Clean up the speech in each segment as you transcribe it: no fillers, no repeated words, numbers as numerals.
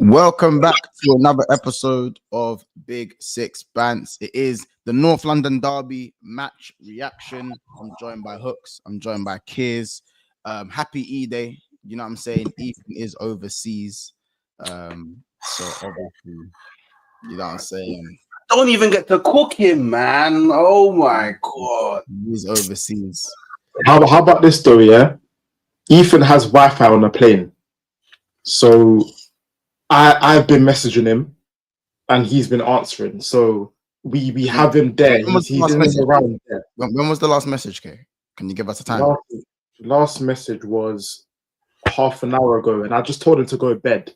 Welcome back to another episode of Big Six Bants. It is the North London Derby match reaction. I'm joined by Hooks. I'm joined by Kears. Happy E-Day. You know what I'm saying? Ethan is overseas. So obviously, you know what I'm saying? Don't even get to cook him, man. Oh my God. He's overseas. How about this though, yeah? Ethan has Wi-Fi on the plane. So I've been messaging him and he's been answering. So we have him there. He's in and around there. When was the last message, Kay? Can you give us a time? Last message was half an hour ago, and I just told him to go to bed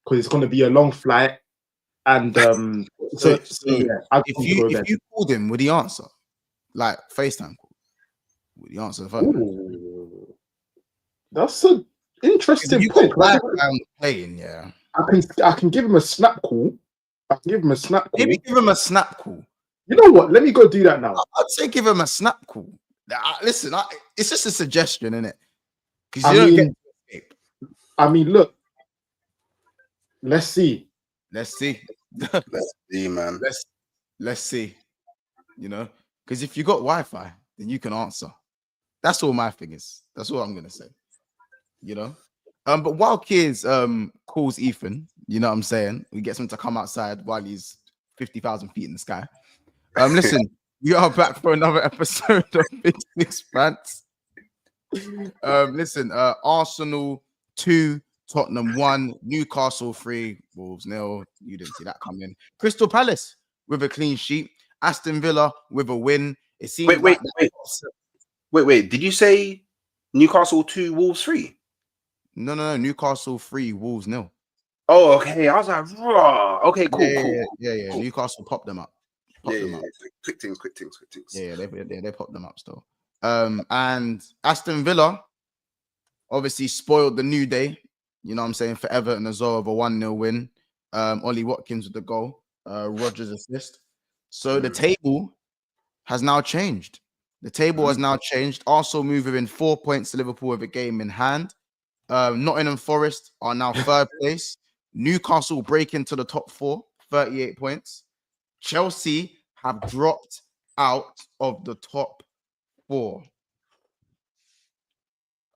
because it's going to be a long flight. And yeah, if you called him, would he answer? Like FaceTime call? Would he answer the phone? Ooh, that's an interesting point. Playing, yeah. I can give him a snap call. Maybe give him a snap call. You know what? Let me go do that now. I'd say give him a snap call. Listen, it's just a suggestion, isn't it? I mean, look. Let's see. Let's see, man. Let's see. You know, because if you got Wi-Fi, then you can answer. That's all my thing is. That's all I'm gonna say. You know. But while Kears calls Ethan, you know what I'm saying? We get him to come outside while he's 50,000 feet in the sky. Listen, we are back for another episode of Big Six Bants. Listen, Arsenal 2, Tottenham 1, Newcastle 3, Wolves 0. You didn't see that coming. Crystal Palace with a clean sheet. Aston Villa with a win. It seems wait. Did you say Newcastle 2, Wolves 3? No. Newcastle 3, Wolves 0. Oh, okay. I was like, raw. Okay, cool. Yeah. Cool. Newcastle popped them up. Quick things. Yeah, they popped them up still. And Aston Villa obviously spoiled the new day. You know what I'm saying? For Everton as well of a 1-0 win. Ollie Watkins with the goal. Rodgers assist. So the table has now changed. Arsenal move within 4 points to Liverpool with a game in hand. Nottingham Forest are now third place. Newcastle break into the top 4, 38 points. Chelsea have dropped out of the top 4.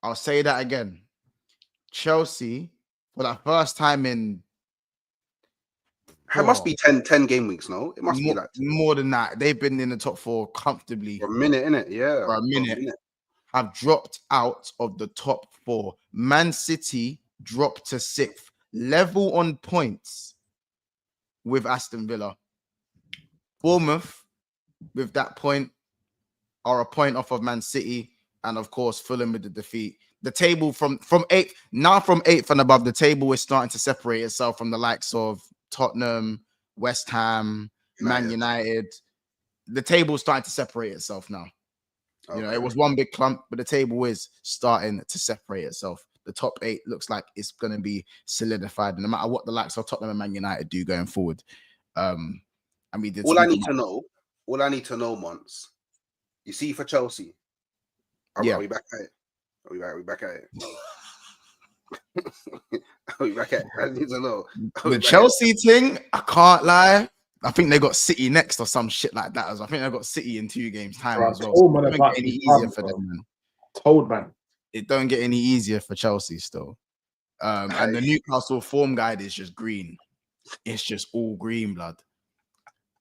I'll say that again. Chelsea, for the first time in... It must be 10 game weeks, no? It must be like... More than that. They've been in the top 4 comfortably. For a minute, innit? Yeah. For a minute. Have dropped out of the top 4. Man City dropped to 6th. Level on points with Aston Villa. Bournemouth, with that point, are a point off of Man City. And of course, Fulham with the defeat. The table from 8th, now from 8th and above, the table is starting to separate itself from the likes of Tottenham, West Ham, Man United. The table is starting to separate itself now. You know, it was one big clump, but the table is starting to separate itself. The top 8 looks like it's going to be solidified, no matter what the likes of Tottenham and Man United do going forward. All I need to know, Mons, you see for Chelsea. Are we back at it? Are we back at it? Are we back at it? I need to know. The Chelsea thing, I can't lie. I think they got City next or some shit like that. I think they got City in 2 games time as well. So it don't get any easier for them, man. It don't get any easier for Chelsea still. And the Newcastle form guide is just green. It's just all green, blood.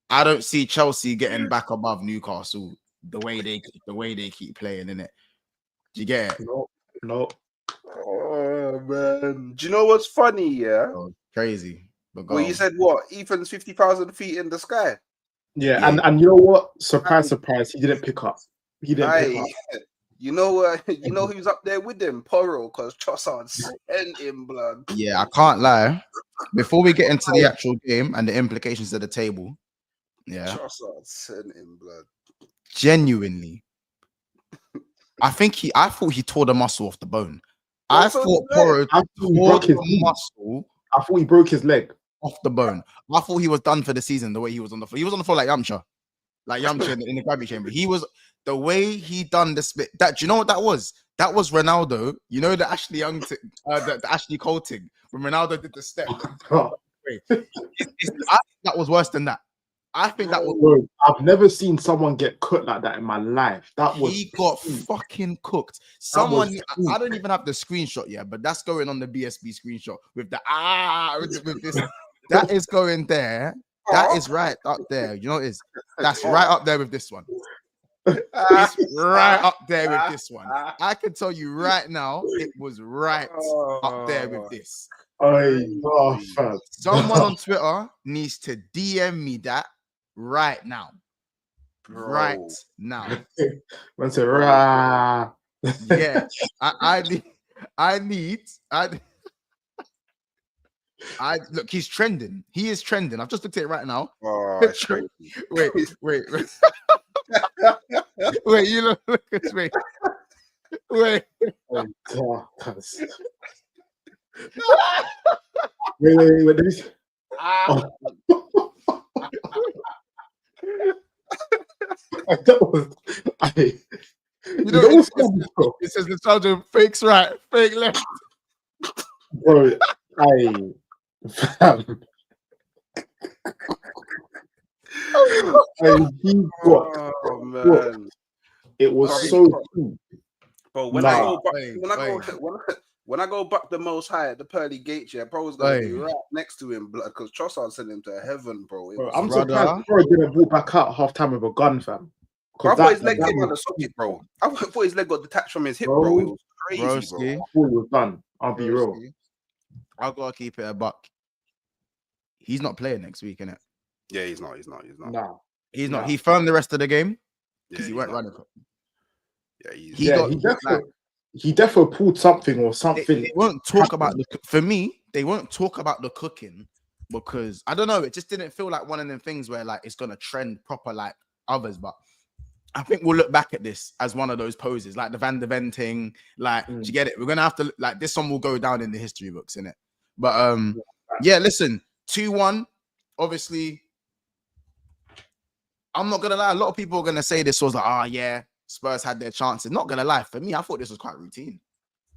I don't see Chelsea getting back above Newcastle the way they keep playing, innit? Do you get it? No. Oh man. Do you know what's funny? Yeah. Oh, crazy. Well, you said what? Ethan's 50,000 feet in the sky. Yeah. And you know what? Surprise, he didn't pick up. Pick up. You know who's up there with him? Porro, because Trossard sent him, blood. Yeah, I can't lie. Before we get into the actual game and the implications of the table, I thought he tore the muscle off the bone. Well, I so thought did I. Porro I thought he tore broke his the knee. muscle I thought he broke his leg. off the bone. I thought he was done for the season. The way he was on the floor, he was on the floor like Yamcha in the gravity chamber. He was the way he done the split. That do you know what that was? That was Ronaldo. You know the Ashley Young, the Ashley Cole thing when Ronaldo did the step. Wait, I think that was worse than that. I think that was. Bro, I've never seen someone get cooked like that in my life. He got fucking cooked. Someone, I don't even have the screenshot yet, but that's going on the BSB screenshot with the with this. That is going there. That is right up there. You know what it is? That's right up there with this one. It's right up there with this one. I can tell you right now, it was right up there with this. Someone on Twitter needs to DM me that right now. Right now. Yeah. I look, he's trending. He is trending. I've just looked at it right now. Oh, it's crazy. Wait. Wait, you look at me. Wait. Wait. It says the sergeant fakes right, fake left. Bro, man. It was so cool. But when I go back the most high at the pearly gate, yeah, bro's gonna be right next to him because Trossard sent him to heaven, bro. I'm surprised bro didn't walk back out half time with a gun, fam. I thought his leg came on the socket, bro. I thought his leg got detached from his hip, bro. It was crazy, bro. I thought it was done. I'll be real. I'll gotta keep it a buck. He's not playing next week, innit? Yeah, he's not. Nah. He's not. He firmed the rest of the game because he went running. Yeah, he definitely pulled something or something. They won't talk about for me, they won't talk about the cooking because I don't know, it just didn't feel like one of them things where like it's gonna trend proper like others, but I think we'll look back at this as one of those poses, like the Van de Ven thing. Like, do you get it? We're gonna have to like this one will go down in the history books, innit? But yeah, listen, 2-1. Obviously, I'm not gonna lie, a lot of people are gonna say this was like, yeah, Spurs had their chances. Not gonna lie, for me, I thought this was quite routine.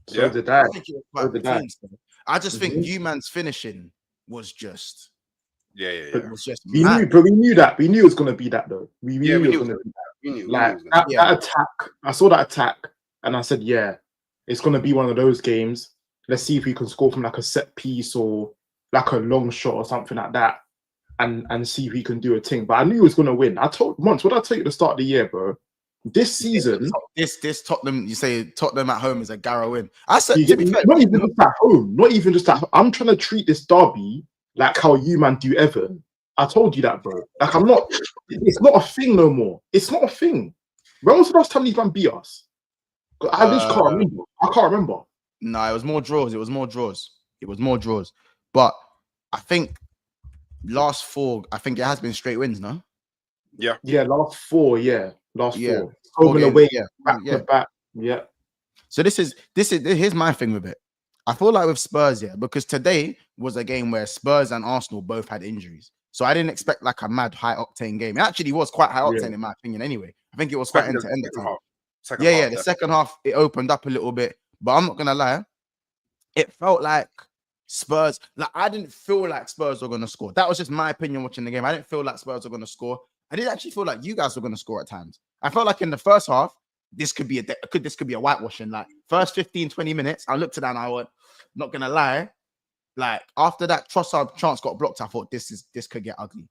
So did I. I think it was quite routine. I just think Man's finishing was just It was just we knew that. We knew it was gonna be that though. We knew it was gonna be that. That attack, I saw that attack and I said, yeah, it's going to be one of those games. Let's see if we can score from like a set piece or like a long shot or something like that and see if we can do a thing. But I knew he was going to win. I told Monts, what did I tell you at the start of the year, bro? This season... This Tottenham, you say Tottenham at home is a Garrow win. I said, not even just at home. Not even just at home. I'm trying to treat this derby like how you man do Everton. I told you that, bro. Like, I'm not... It's not a thing no more. It's not a thing. When was the last time these man beat us? I just can't remember. I can't remember. No, it was more draws. But I think last 4, I think it has been straight wins, no? Yeah. Yeah, last 4, yeah. Last 4. Home and away, back to back. Yeah. So here's my thing with it. I feel like with Spurs, because today was a game where Spurs and Arsenal both had injuries. So I didn't expect like a mad high octane game. It actually was quite high octane in my opinion anyway. I think it was quite end to end. The second half, it opened up a little bit. But I'm not going to lie. It felt like Spurs, like I didn't feel like Spurs were going to score. That was just my opinion watching the game. I didn't feel like Spurs were going to score. I didn't actually feel like you guys were going to score at times. I felt like in the first half, this could be a whitewashing. Like first 15, 20 minutes, I looked at that and I went, not going to lie. Like after that Trossard chance got blocked, I thought this could get ugly.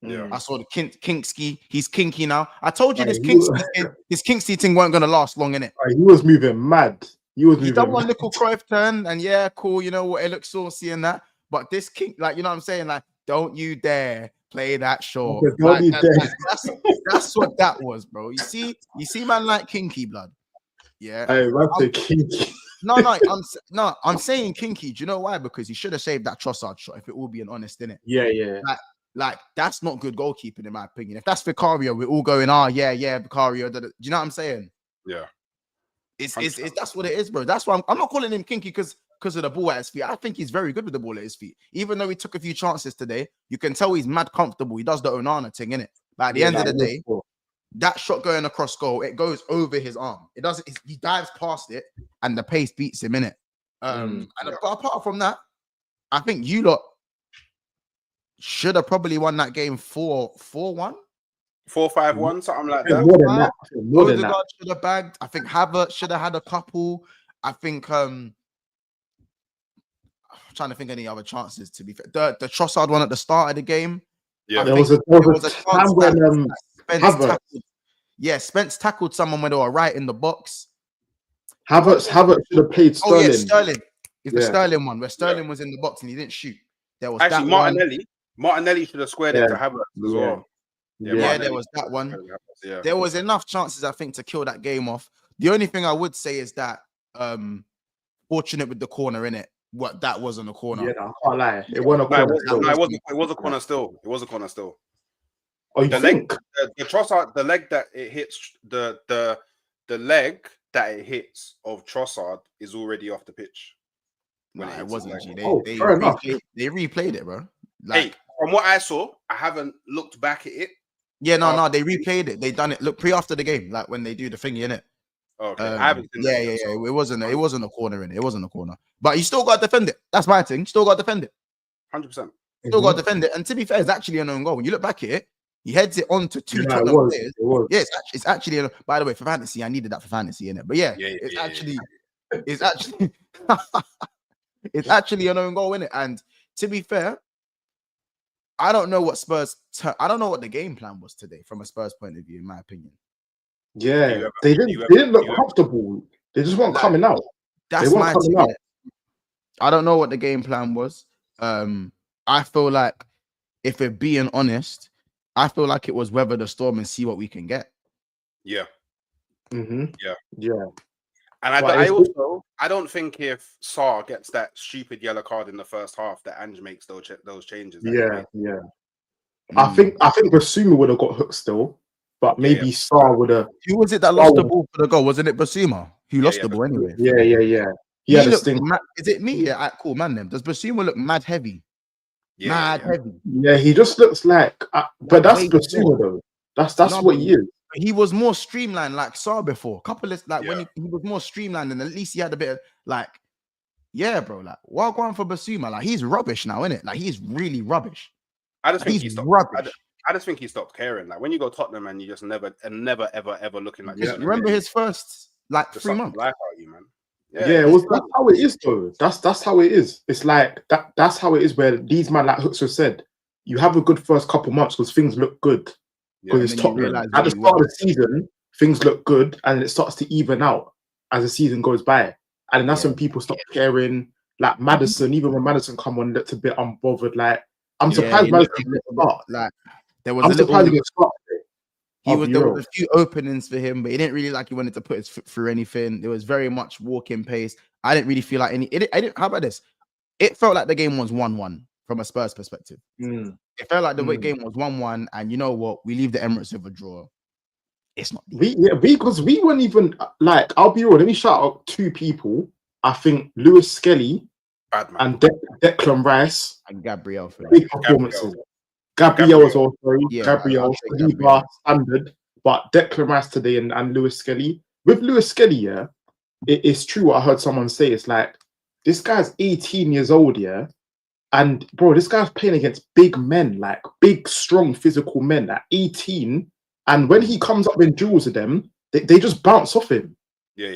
Yeah, I saw the Kinksky. He's kinky now. I told you this Kinksy thing weren't gonna last long, innit? He was moving mad. He done one little Cruyff turn, and yeah, cool. You know what? It looks saucy and that. But this King, like you know what I'm saying, like don't you dare play that short. Like, that's what that was, bro. You see, man, like kinky blood. Yeah. Hey, that's a kinky. No, I'm saying kinky. Do you know why? Because he should have saved that Trossard shot. If it will be an honest, innit? Yeah. Like that's not good goalkeeping in my opinion. If that's Vicario, we're all going, yeah, Vicario. Do you know what I'm saying? Yeah. It's that's what it is, bro. That's why I'm not calling him kinky because of the ball at his feet. I think he's very good with the ball at his feet. Even though he took a few chances today, you can tell he's mad comfortable. He does the Onana thing, innit? But at the end of the day, that shot going across goal, it goes over his arm. It doesn't. He dives past it, and the pace beats him, innit? But apart from that, I think you lot should have probably won that game 4-1. 4-5-1, something like that. More than that. More than that. Odegaard should have bagged. I think Havertz should have had a couple. I think I'm trying to think any other chances, to be fair. The Trossard one at the start of the game. Yeah, there was a time when Spence tackled someone when they were right in the box. Havertz should have played Sterling. Oh yeah, Sterling. It's the Sterling one where Sterling was in the box and he didn't shoot. There was actually that Martinelli should have squared it to Havertz as well. Yeah, there was that one. Yeah. There was enough chances, I think, to kill that game off. The only thing I would say is that fortunate with the corner, innit? What that wasn't a corner. Yeah, I can't lie. It wasn't a corner. It was a corner still. It was a corner still. Oh, you think? The Trossard, the leg that it hits, the leg that it hits of Trossard is already off the pitch. Nah, it wasn't. They replayed it, bro. Like, from what I saw, I haven't looked back at it. Yeah, no, they replayed it. They done it. Look, after the game, like when they do the thingy in it. Okay, I haven't seen that. It wasn't a corner in it. It wasn't a corner. But you still got to defend it. That's my thing. Still got to defend it. 100%. Still got to defend it. And to be fair, it's actually an own goal. When you look back at it, he heads it on to two Tottenham players. Yeah, it's actually. By the way, for fantasy, I needed that for fantasy in it. But it's actually it's actually an own goal in it. And to be fair, I don't know what I don't know what the game plan was today from a Spurs point of view, in my opinion. Yeah, they didn't look comfortable. They just weren't coming out. That's my thing. I don't know what the game plan was. I feel like, if we're being honest, I feel like it was weather the storm and see what we can get. Yeah. Mm-hmm. Yeah. And I don't think if Sarr gets that stupid yellow card in the first half, that Ange makes those changes. Yeah. I think Basuma would have got hooked still, but maybe Sarr would have. Who was it that lost the ball for the goal? Wasn't it Basuma who lost the ball anyway? Yeah. He had a sting. Is it me? Yeah, cool, man. Then does Basuma look mad heavy? Heavy. Yeah, he just looks like. But that's Basuma though. That's what he is. He was more streamlined like Sarr before. When he was more streamlined, and at least he had a bit of bro. Like, while going for Basuma, like he's rubbish now, isn't it? Like he's really rubbish. I just think he's rubbish. I just think he stopped caring. Like when you go Tottenham and you just never ever looking like this. Remember his first 3 months? Life out you, man. Yeah, that's how it is though. That's how it is. It's like that's how it is where these man, like Hooks have said, you have a good first couple months because things look good. Because it's Tottenham. At the start of the season, things look good and it starts to even out as the season goes by. And that's when people stop caring. Like Maddison, even when Maddison come on, looked a bit unbothered. Like I'm surprised Maddison didn't start. Like there was there was a few openings for him, but he didn't really he wanted to put his foot through anything. There was very much walking pace. I didn't really feel like how about this? It felt like the game was 1-1 from a Spurs perspective. It felt like the game was 1-1, and you know what? We leave the Emirates with a draw. It's not because we weren't even like. I'll be real. Let me shout out 2 people. I think Lewis-Skelly and Declan Rice and Gabriel for big performances. Gabriel was also Gabriel standard, but Declan Rice today and Lewis-Skelly. With Lewis-Skelly, it's true what I heard someone say. It's like this guy's 18 years old, and bro, this guy's playing against big men, like big, strong, physical men at 18. And when he comes up in duels with them, they just bounce off him.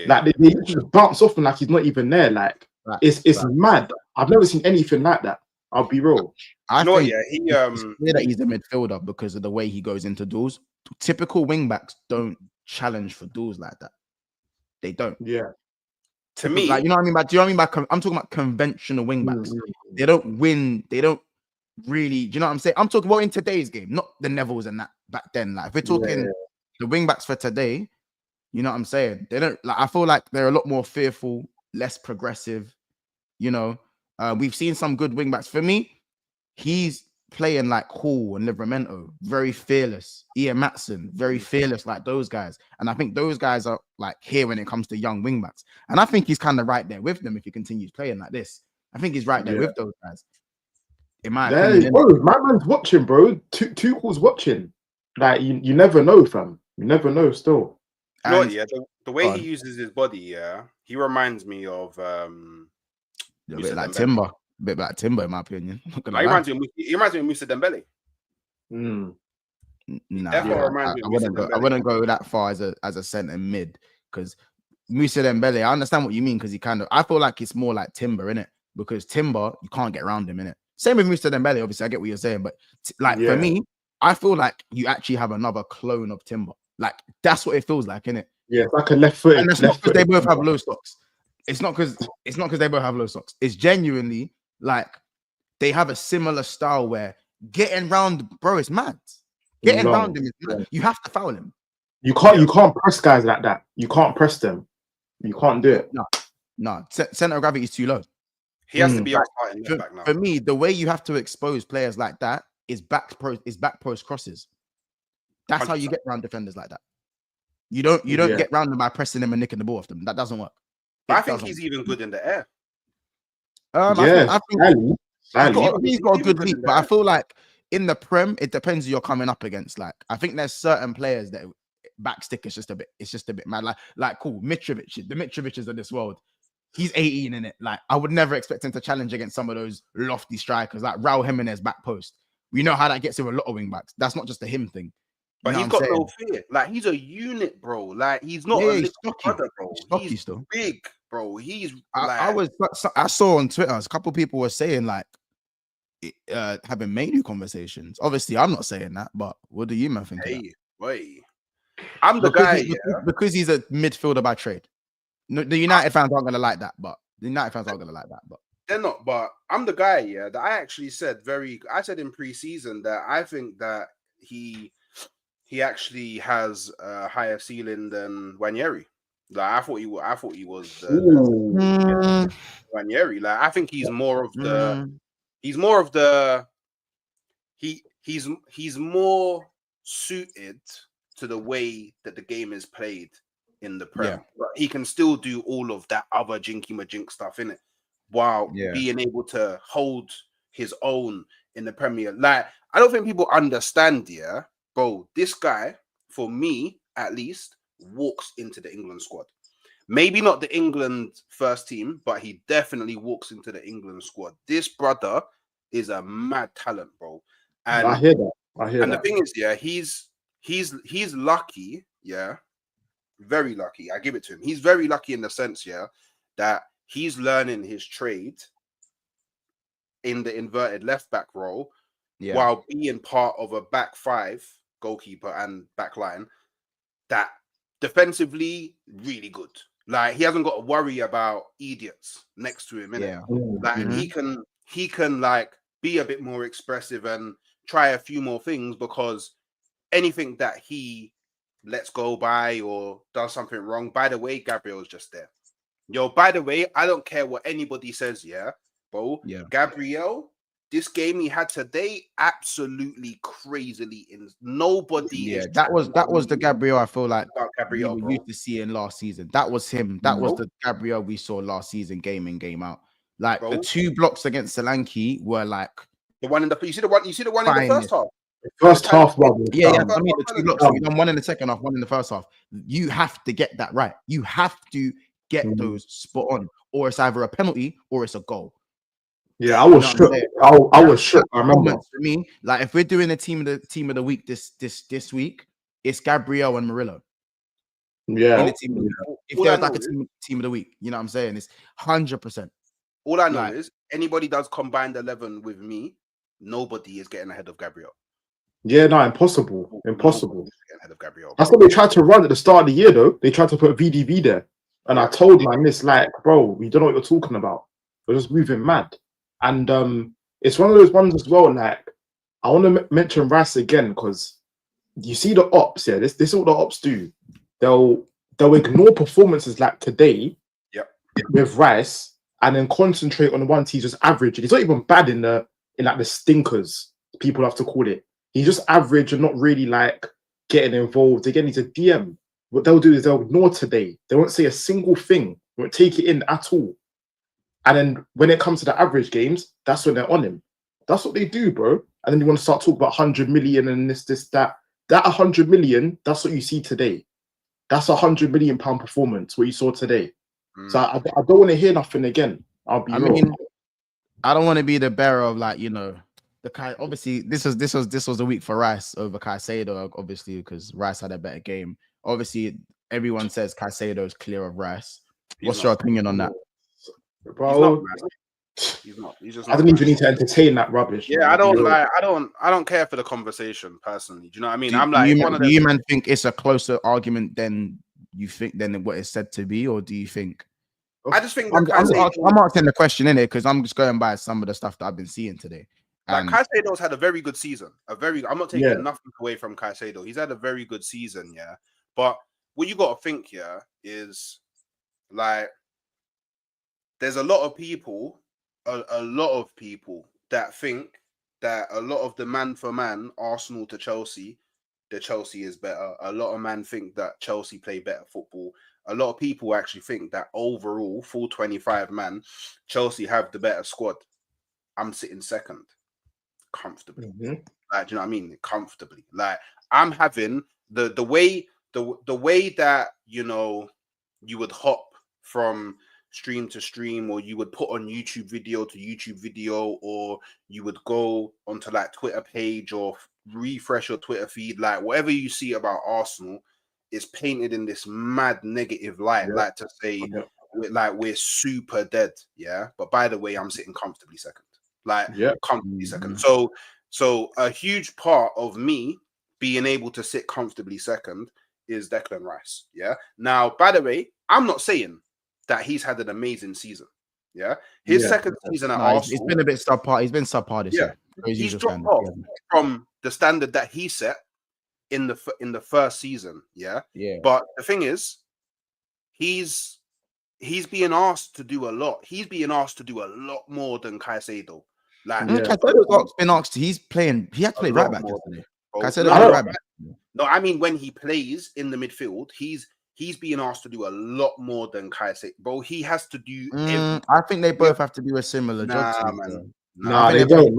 Like they just bounce off him like he's not even there. Like it's mad. I've never seen anything like that. I'll be real. I think it's clear that he's a midfielder because of the way he goes into duels. Typical wingbacks don't challenge for duels like that. They don't. Yeah. To me, like, you know what I mean? Do you know what I mean by I'm talking about conventional wingbacks? They don't win. They don't really. Do you know what I'm saying? I'm talking about in today's game, not the Nevilles and that back then. Like if we're talking the wingbacks for today, you know what I'm saying? They don't. Like I feel like they're a lot more fearful, less progressive. You know, we've seen some good wingbacks. For me, he's playing like Hall and Livramento, very fearless. Ian Matson, very fearless, like those guys. And I think those guys are like here when it comes to young wing backs. And I think he's kind of right there with them if he continues playing like this. I think he's right there with those guys. In my opinion, bro, my man's watching, bro. Tuchel's watching. Like you never know, fam. You never know. Still, the way he uses his body, he reminds me of a bit like Timber. A bit like Timber, in my opinion. He reminds me of Musa Dembele. Nah, I wouldn't go that far as a centre mid, because Musa Dembele, I understand what you mean, because I feel like it's more like Timber, innit? Because Timber, you can't get around him, innit? Same with Musa Dembele, obviously, I get what you're saying, but for me, I feel like you actually have another clone of Timber. Like, that's what it feels like, innit? Yeah, it's like a left foot. And it's not because they both have low stocks. It's not because they both have low stocks. It's genuinely like they have a similar style where getting round, bro, it's mad. Getting round him is mad. You have to foul him. You can't press guys like that. You can't press them. You can't do it. No. Center of gravity is too low. He has to be outside in the back now. For me, the way you have to expose players like that is back post crosses. That's 100%. How you get round defenders like that. You don't get round them by pressing them and nicking the ball off them. That doesn't work. I think he's even good in the air. I think he's got a good leap, but I feel like in the Prem, it depends who you're coming up against. Like, I think there's certain players that backstick is just a bit mad. Like cool, Mitrovic, the Mitroviches of this world. He's 18 in it. Like, I would never expect him to challenge against some of those lofty strikers like Raul Jimenez back post. We know how that gets with a lot of wing backs. That's not just a him thing. But he's got no fear. Like, he's a unit, bro. Like, he's not a little brother, bro. He's still big, bro. He's I saw on Twitter, a couple of people were saying like having Manu conversations. Obviously, I'm not saying that, but what do you man think? I'm the guy because he's a midfielder by trade. No, the United fans aren't gonna like that, but they're not. But I'm the guy, that I actually said I said in pre-season that I think that he actually has a higher ceiling than Wanyeri. Like, I thought he was Wanyeri. Like, I think he's more of the he's more suited to the way that the game is played in the Prem. But he can still do all of that other jinky majink stuff in it while being able to hold his own in the Premier. Like, I don't think people understand, bro, this guy, for me at least, walks into the England squad. Maybe not the England first team, but he definitely walks into the England squad. This brother is a mad talent, bro. And I hear that. The thing is, he's lucky, very lucky. I give it to him. He's very lucky in the sense, that he's learning his trade in the inverted left back role while being part of a back five, goalkeeper and back line, that defensively really good. Like, he hasn't got to worry about idiots next to him, innit? Like, he can like be a bit more expressive and try a few more things, because anything that he lets go by or does something wrong, by the way, Gabriel's just there. By the way, I don't care what anybody says, bro. Gabriel, this game he had today, absolutely crazily in. Nobody. That was the Gabriel I feel like we used to see in last season. That was him. That was the Gabriel we saw last season, game in, game out. Like, the 2 blocks against Solanke were like the one in the. You see the one in the first half. First half, I mean, the 2 blocks. We done one in the second half, one in the first half. You have to get that right. You have to get those spot on, or it's either a penalty or it's a goal. Yeah, I was shook. I was shook. I remember. For me, like, if we're doing a team of the week this week, it's Gabriel and Murillo. Yeah. If there's like a team of the week, you know what I'm saying? It's 100%. All I know is anybody does combined 11 with me, nobody is getting ahead of Gabriel. Yeah, no, impossible. Getting ahead of Gabriel. That's what they tried to run at the start of the year, though. They tried to put VDV there, and I told my miss, like, bro, we don't know what you're talking about. We're just moving mad. And it's one of those ones as well. Like, I want to mention Rice again, because you see the ops. Yeah, this is what the ops do. They'll ignore performances like today, with Rice, and then concentrate on the ones he's just average. He's not even bad in like the stinkers. people have to call it. He's just average and not really like getting involved. Again, he's a DM. What they'll do is they'll ignore today. They won't say a single thing. They won't take it in at all. And then when it comes to the average games, that's when they're on him. That's what they do, bro. And then you want to start talking about 100 million and this, that. That 100 million, that's what you see today. That's £100 million performance, what you saw today. So I don't want to hear nothing again. I mean, I don't want to be the bearer of like, you know, obviously this was a week for Rice over Caicedo, obviously, because Rice had a better game. Obviously, everyone says Caicedo is clear of Rice. What's your opinion on that? Bro, he's not. He's just. I don't even need to entertain that rubbish. Yeah, I don't care for the conversation personally. Do you know what I mean? Do you man think it's a closer argument than you think than what it's said to be, or do you think? I just think I'm asking the question in it because I'm just going by some of the stuff that I've been seeing today. Like Caicedo's had a very good season. I'm not taking nothing away from Caicedo. He's had a very good season, yeah. But what you got to think, yeah, is like there's a lot of people that think that a lot of the man for man Arsenal to Chelsea, the Chelsea is better. A lot of men think that Chelsea play better football. A lot of people actually think that overall, full 25 man, Chelsea have the better squad. I'm sitting second comfortably. Like, do you know what I mean? Comfortably. Like, I'm having the way that, you know, you would hop from stream to stream, or you would put on YouTube video to YouTube video, or you would go onto like Twitter page or refresh your Twitter feed, like whatever you see about Arsenal is painted in this mad negative light, like to say we're super dead, yeah. But by the way, I'm sitting comfortably second, comfortably second. So a huge part of me being able to sit comfortably second is Declan Rice, yeah. Now, by the way, I'm not saying that he's had an amazing season, yeah. His second season at Arsenal, it's been a bit subpar. He's been subpar this year. He's dropped off from the standard that he set in the first season, yeah. But the thing is, he's being asked to do a lot. He's being asked to do a lot more than Caicedo. Like Caicedo's been asked. He had to play right back yesterday. Caicedo right back. No, I mean when he plays in the midfield, he's being asked to do a lot more than Caicedo. Bro, he has to do. I think they both have to do a similar job. Nah, they don't.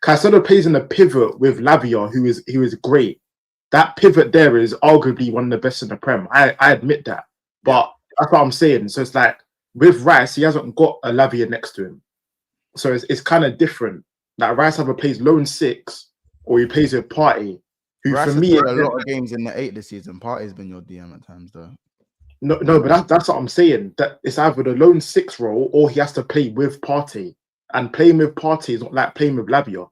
Caicedo plays in the pivot with Lavia, who is great. That pivot there is arguably one of the best in the Prem. I admit that, but that's what I'm saying. So it's like with Rice, he hasn't got a Lavia next to him, so it's kind of different. Like Rice either plays lone six or he plays with Partey. Who Rice for me, a lot of games in the 8 this season. Partey's been your DM at times, though. No, but that's what I'm saying. That it's either the lone six role or he has to play with Partey. And playing with Partey is not like playing with Lavia.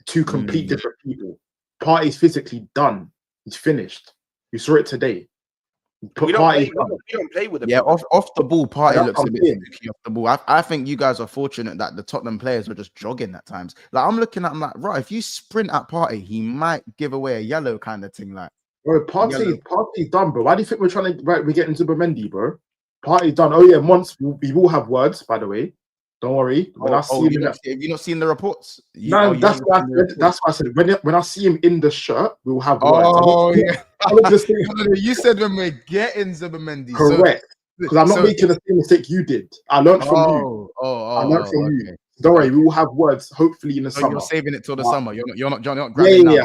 Two complete different people. Partey's physically done. He's finished. You saw it today. We don't play with him. Yeah, off the ball, Partey looks a bit sticky off the ball. I think you guys are fortunate that the Tottenham players were just jogging at times. Like I'm looking at him like, right, if you sprint at Partey, he might give away a yellow kind of thing. Like, bro, Partey's done, bro. Why do you think we're getting Zubimendi, bro? Partey's done. Oh yeah, once we will have words, by the way. Don't worry. When I see him, have you not seen the reports? That's why I said when I see him in the shirt, we will have words. Oh yeah. You said when we're getting Zubimendi. Correct. Because I'm not making the same mistake you did. I learned from you. I learned from you. Don't worry, we will have words hopefully in the summer. You're saving it till the summer. You're not grabbing yeah.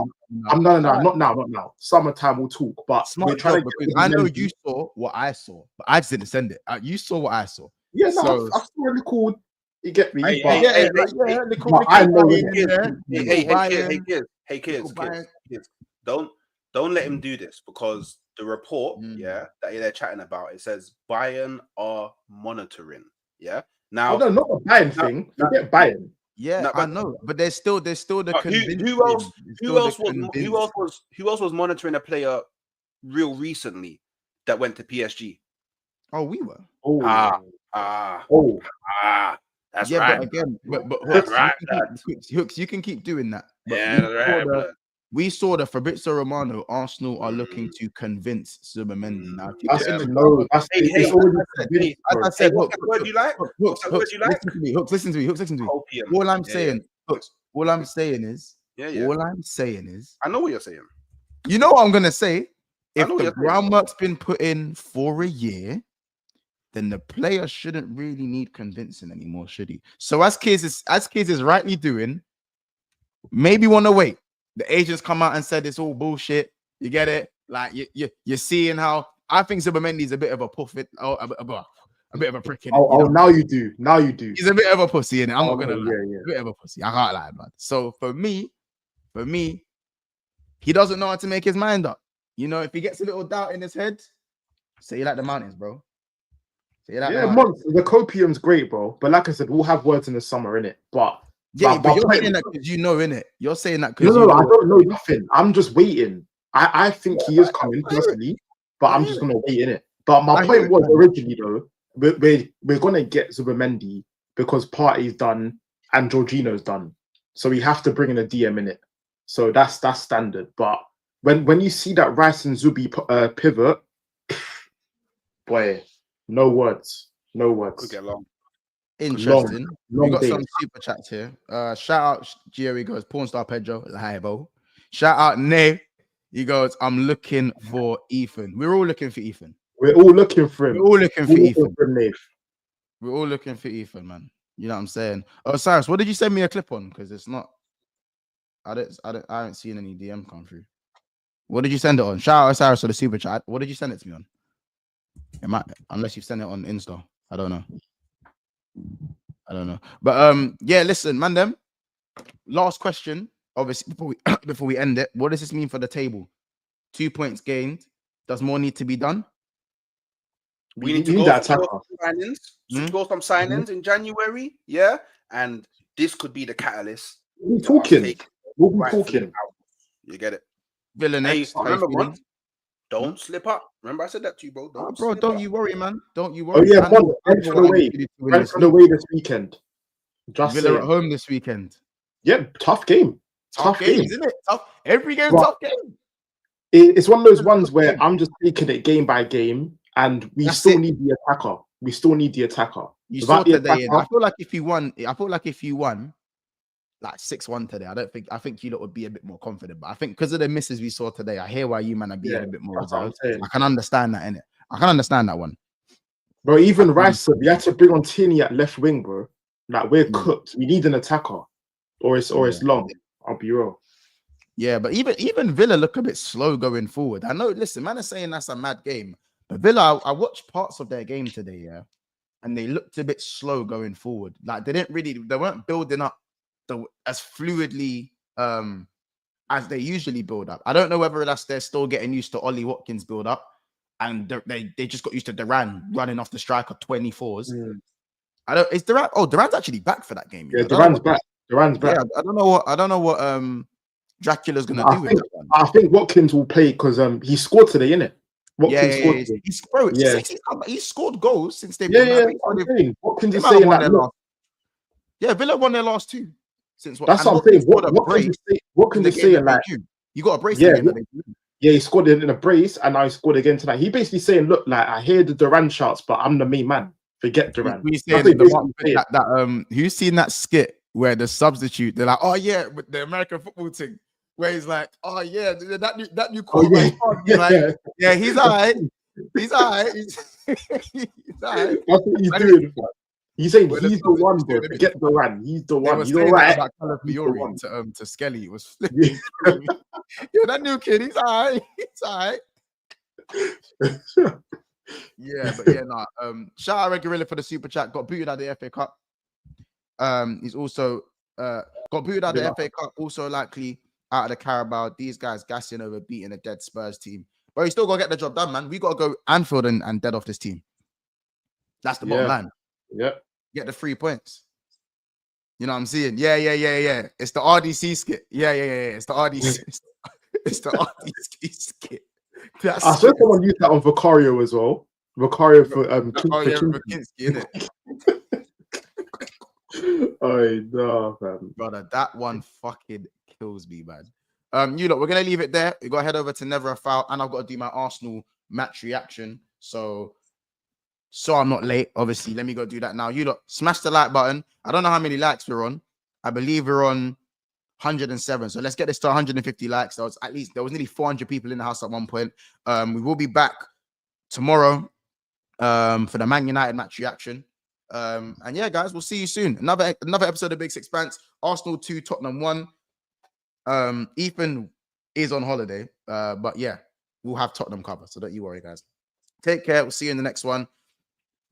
I'm not now. Summertime we'll talk. But smart job, because I know you saw what I saw, but I just didn't send it. You saw what I saw. Yeah, no, I saw really cool. You get me? Hey, kids. Don't let him do this, because the report, that they're chatting about, it says Bayern are monitoring. Yeah. Now, no, not a Bayern thing. Forget Bayern. Yeah, I know, but there's still the who else was monitoring a player real recently that went to PSG? Oh, we were. That's yeah, right. But again, but Hooks, you can keep doing that. But we saw the Fabrizio Romano. Arsenal are looking to convince Zubimendi. Now, as I said, Hooks, what word you like? Hooks, listen to me. All I'm saying, Hooks, All I'm saying is, Yeah. all I'm saying is, I know what you're saying. you know what I'm gonna say? I If know what the you're saying. groundwork's been put in for a year, then the player shouldn't really need convincing anymore, should he? So as Kiz is rightly doing, maybe want to wait. The agents come out and said it's all bullshit. You get it? Like you're seeing how I think Zubamendi's a bit of a puffit, a bit of a prick in it. Oh, now you do. Now you do. He's a bit of a pussy in it. I'm not gonna lie. Yeah. A bit of a pussy. I can't lie, man. So for me, he doesn't know how to make his mind up. You know, if he gets a little doubt in his head, say you like the mountains, bro. Say you like the mountains. The copium's great, bro. But like I said, we'll have words in the summer, innit? But Yeah, but you're saying that because you know, innit? You're saying that because no, I don't know nothing. I'm just waiting. I think he is coming personally, but I'm just gonna wait in it. But my point was originally though, we're gonna get Zubamendi because Partey's done and Jorginho's done, so we have to bring in a DM in it. So that's standard. But when you see that Rice and Zubi pivot, boy, no words. Could get long. Interesting. Long we got days. some super chats here. Shout out Gio, he goes, porn star Pedro, hi bro. Shout out Nate. He goes, I'm looking for Ethan. We're all looking for Ethan. We're all looking for him. We're all looking for Ethan. Nate. We're all looking for Ethan, man. You know what I'm saying? Oh, Cyrus, what did you send me a clip on? Because it's not. I haven't seen any DM come through. What did you send it on? Shout out Cyrus for the super chat. What did you send it to me on? It might, unless you've sent it on Insta. I don't know. But yeah, listen, man. Them last question. Obviously, before we end it, what does this mean for the table? 2 points gained. Does more need to be done? We need to go some signings in January, yeah, and this could be the catalyst. We're talking. You get it. Villa next. Remember one? Don't slip up. Remember I said that to you, bro. Don't you worry, man. Don't you worry. Oh yeah, Brentford away this weekend. Just Villa at home this weekend. Yeah, tough game. Tough game, isn't it? Tough. Every game, tough game. It's one of those ones where I'm just taking it game by game, and we still need the attacker. You saw today. I feel like if you won, like 6-1 today, I think you lot would be a bit more confident. But I think because of the misses we saw today, I hear why you man are being a bit more reserved. I can understand that, innit? I can understand that one. Bro, even Rice said we had to bring on Tierney at left wing, bro. Like we're cooked. We need an attacker, or it's long. I'll be real. Yeah, but even Villa look a bit slow going forward. I know. Listen, man, is saying that's a mad game, but Villa, I watched parts of their game today, yeah, and they looked a bit slow going forward. Like they weren't building up as fluidly as they usually build up. I don't know whether they're still getting used to Ollie Watkins build up, and they just got used to Duran running off the striker 24s. Is Duran? Oh, Duran's actually back for that game. Yeah, Duran's back. Yeah, I don't know what Dracula's gonna do with that one. I think Watkins will play because he scored today, innit? He scored goals since they've Watkins is saying that. Yeah, Villa won their last two. Since that's what I'm saying. Watkins is saying like you got a brace. Yeah, he scored it in a brace, and now he scored again tonight. He basically saying, "Look, like I hear the Duran shouts, but I'm the main man. Forget Duran." Who's seen that skit where the substitute? They're like, "Oh yeah," with the American football team, where he's like, "Oh yeah, that new quarterback." Yeah, he's alright. He's alright. He's alright. That's what he's doing. He's saying he's the one, bro. Forget Duran. He's the one. He's all right. To Skelly, it was flipping. Yo, that new kid, he's alright. He's alright. Yeah, but yeah, shout out Red Gorilla for the super chat. Got booted out of the FA Cup. He's also got booted out of the FA Cup. Also likely out of the Carabao. These guys gassing over beating a dead Spurs team. But you still gotta get the job done, man. We gotta go Anfield and dead off this team. That's the bottom line. Yeah. Get the 3 points. You know what I'm saying? Yeah. It's the RDC skit. Yeah. It's the RDC. It's the RDC skit. I saw someone use that on Vicario as well. Vicario for Kinski, innit? Oh no, man. Brother, that one fucking kills me, man. You lot, we're gonna leave it there. We gotta head over to Never a Foul, and I've got to do my Arsenal match reaction. So I'm not late. Obviously, let me go do that now. You lot, smash the like button. I don't know how many likes we're on. I believe we're on 107. So let's get this to 150 likes. There was nearly 400 people in the house at one point. We will be back tomorrow for the Man United match reaction. And yeah, guys, we'll see you soon. Another episode of Big Six Pants. Arsenal 2, Tottenham 1. Ethan is on holiday, but yeah, we'll have Tottenham cover, so don't you worry, guys. Take care. We'll see you in the next one.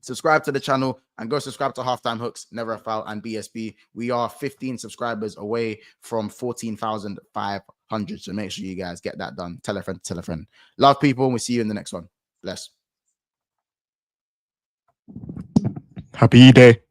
Subscribe to the channel and go subscribe to Halftime Hooks, Never a Foul, and BSB. We are 15 subscribers away from 14,500. So make sure you guys get that done. Tell a friend, tell a friend. Love people, and we'll see you in the next one. Bless. Happy day.